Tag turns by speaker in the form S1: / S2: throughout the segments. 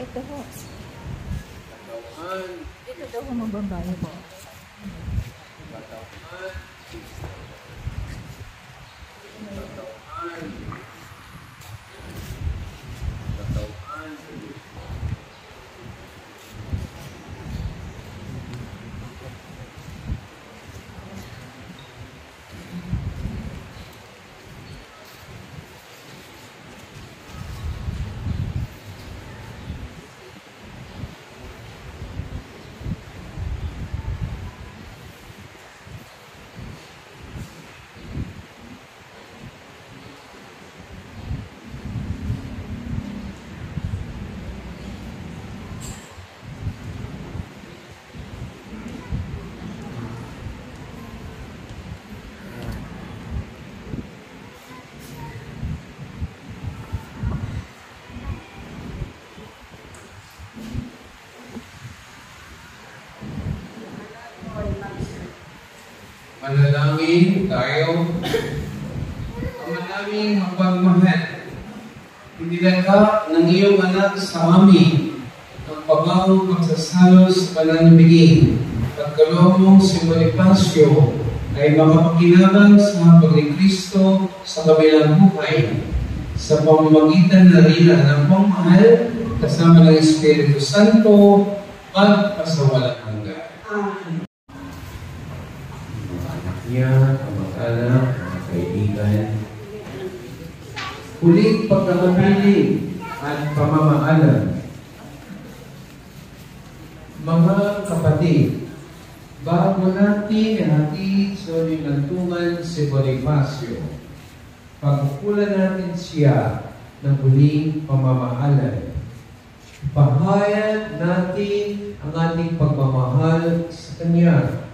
S1: Ito ho. Ito daw ho magbabayo po.
S2: Manalangin tayo. Ang manaming mapagmahal, inilagak ng iyong anak sa amin ang pagawang magsasalo sa pananabigin. Pagkaloob mong si Bonifacio ay makapakinabang sa hapag ni Kristo sa kabilang buhay sa pamamagitan na rin ng pagmamahal kasama ng Espiritu Santo magpasawalang hanggan. Niya, kamag-anak, mga kaibigan. Huling pagkakapiling at pamamaalam. Mga kapatid, bago natin hatid sa linantungan si Bonifacio, pagkukulan natin siya ng huling pamamaalam. Pahayag natin ang ating pagmamahal sa Kanya.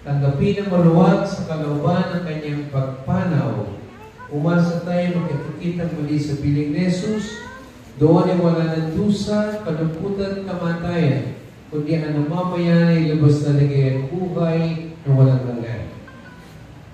S2: Tanggapin ang maluwag sa kalooban ng kanyang pagpanaw. Umasa tayo magkikita muli sa piling ni Jesus. Doon ay wala ng dusa, kalungkutan, kamatayan, kundi ang namamayan ay lubos na ligayang buhay na walang hanggan.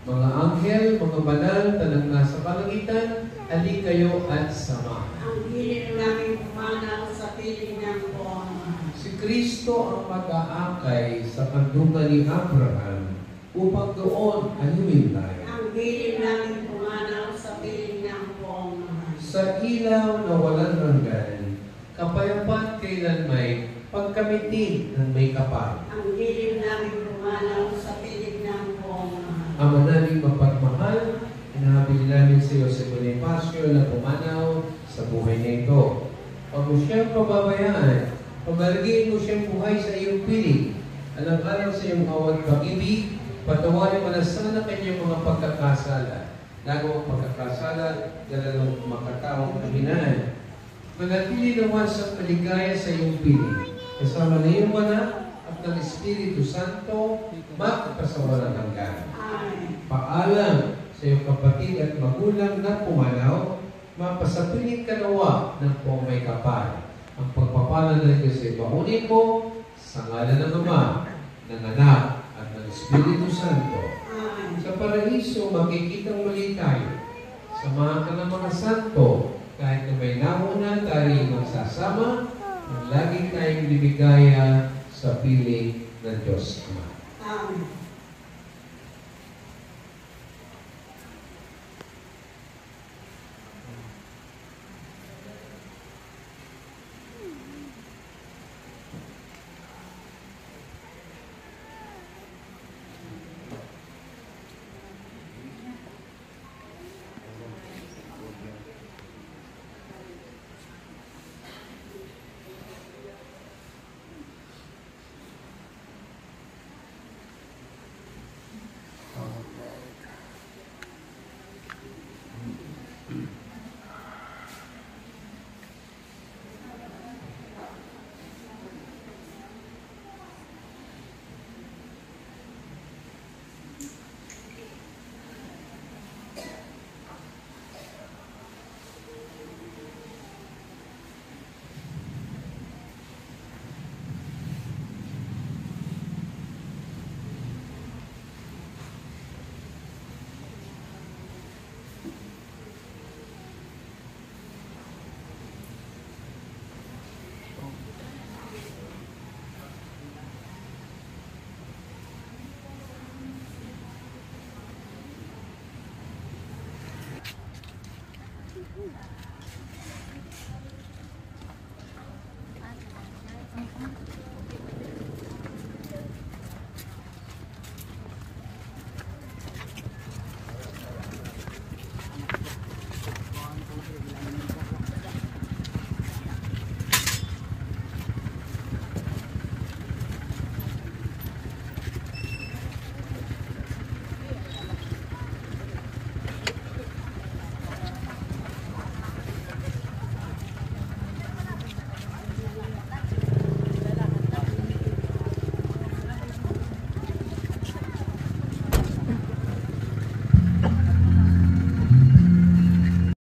S2: Mga anghel, mga banal, tanang nasa kalangitan, halik kayo at sama.
S3: Ang hiling namin pumanaw sa piling ng buong.
S2: Si Kristo ang mag-aakay sa kandungan ni Abraham upang doon ayumin tayo.
S3: Ang hiling namin pumanaw sa piling ng buong.
S2: Sa ilaw na walang hanggan, kapayapaan kailanmay, pagkamitin ng may kapal.
S3: Ang hiling namin pumanaw sa piling ng buong.
S2: Ama naming mapagmahal, inahabili namin sa iyo si Bonifacio na pumanaw sa buhay na ito. Huwag mo siyang pababayaan, paglalagay mo siyang buhay sa iyong piling. Alang-alang sa iyong awat pag-ibig, patawarin mo na sana kanyang mga pagkakasala. Lago ang pagkakasala, dalalong makataong kahinaan. Manatili naman sa paligaya sa iyong piling. Kasama na iyong anak at ng Espiritu Santo, magpasawalang hanggan. Paalam sa iyong kapatid at magulang na pumanaw, mapasapiling ka nawa ng buong may kapal. Ang pagpapala na ito sa ibahunin ko, sa ngalan ng Ama, ng Anak, at ng Espiritu Santo. Sa paraiso, makikitang muli tayo. Samahan ka ng mga santo, kahit na may nauna tayo magsasama, at lagi tayong libigaya sa piling ng Diyos Ama.
S3: Amen.